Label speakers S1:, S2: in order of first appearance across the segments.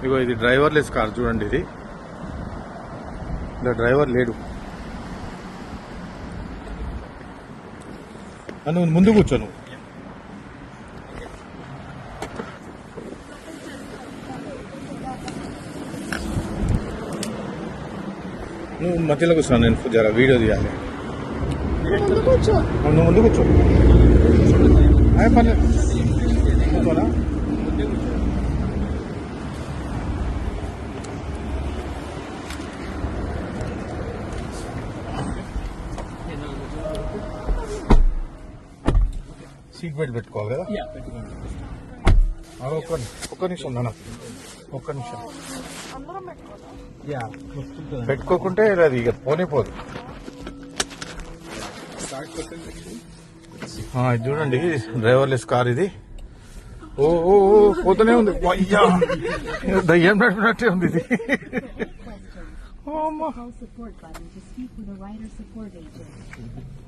S1: ఇగో ఇది driverless car చూడండి. ఇది ఇలా డ్రైవర్ లేడు. నువ్వు ముందు కూర్చోను. నువ్వు మధ్యలో కూర్చున్నాను, నేను జర వీడియో తీయాలి. నువ్వు ముందు కూర్చో. పర్లేదు కూర్చోనా. సీట్ బెల్ట్ పెట్టుకోవాలి కదా. ఒక్క నిమిషం నాన్న, ఒక్క నిమిషం. పెట్టుకోకుంటే అది ఇక పోనే పోదు. ఇది చూడండి, డ్రైవర్లెస్ కార్ ఇది. ఓ ఓ పోతూనే ఉంది. అయ్యా, దయ్యం నడిపినట్టే ఉంది ఇది.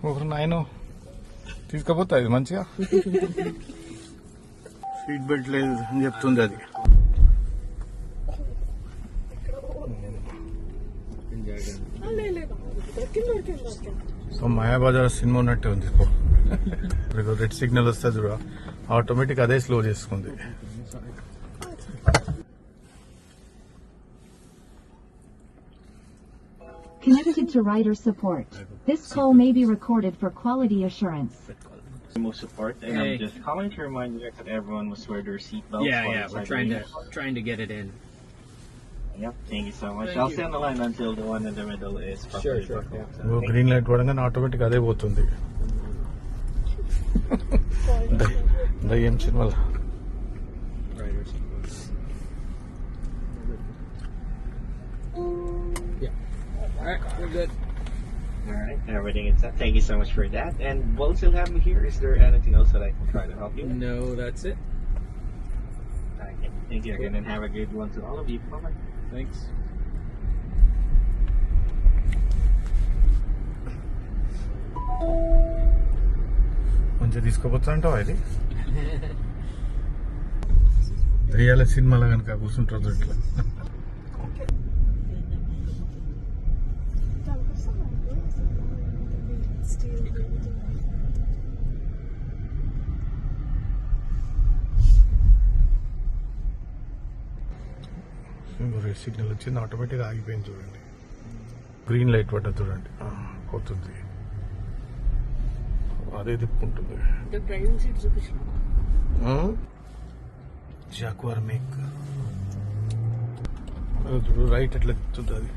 S1: ఒకరు నాయన తీసుకపోతా ఇది మంచిగా. సీట్ బెల్ట్ లేదు అని చెప్తుంది అది. సో మాయాబజార్ సినిమా ఉన్నట్టే ఉంది. రెడ్ సిగ్నల్ వస్తే చూడ ఆటోమేటిక్ అదే స్లో చేసుకుంది.
S2: Connected to rider support. This call may be recorded for quality assurance.
S3: Most support, and I'm just calling to remind you that everyone must wear their seatbelts.
S4: Yeah, we're trying to get it in.
S3: Yep, thank you so much. I'll stay on the line until the one in the middle is properly buckled.
S1: Yeah. Green light పడగానే automatic అదే పోతుంది. దయ్యం సినిమాలో.
S4: Alright, we're good.
S3: Alright, everything is set. Thank you so much for that. And while you still have me here, is there anything else that I can try to help you with?
S4: No, that's it.
S3: Okay, thank you again, and have a good one to all of you. Bye-bye.
S4: Thanks.
S1: కొంచెం తీసుకోపోతా అంటావా ఇది? దయ్యాల సినిమాలో కనుక కూర్చుంటారు ఇట్లా. Red signal వచ్చింది, automatic ఆగిపోయింది చూడండి. గ్రీన్ లైట్ పడ్డది చూడండి, పోతుంది. అదే తిప్పుకుంటుంది. జాక్వార్ మేక్ చూడు, రైట్ ఎట్లా తిప్పుతుంది అది.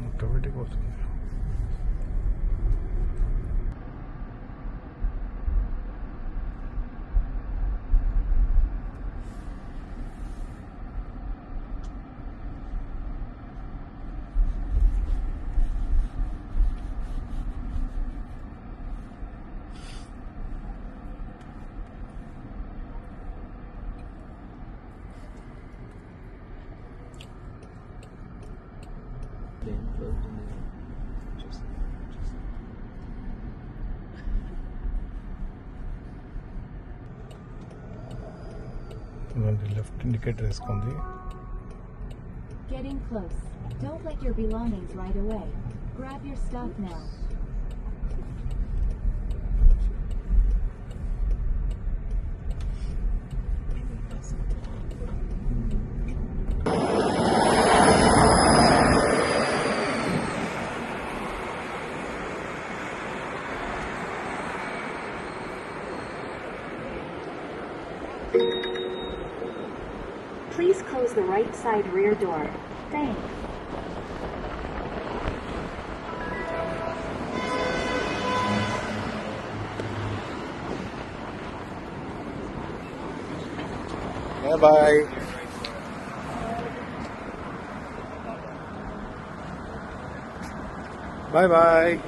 S1: ఆటోమేటిక్ అవుతుంది. లెఫ్ట్ ఇండికేటర్ వేసుకుంది.
S2: Getting close. Don't let your belongings right away. Grab your stuff now. Please close the right side rear door. Thanks.
S1: Bye. Bye bye.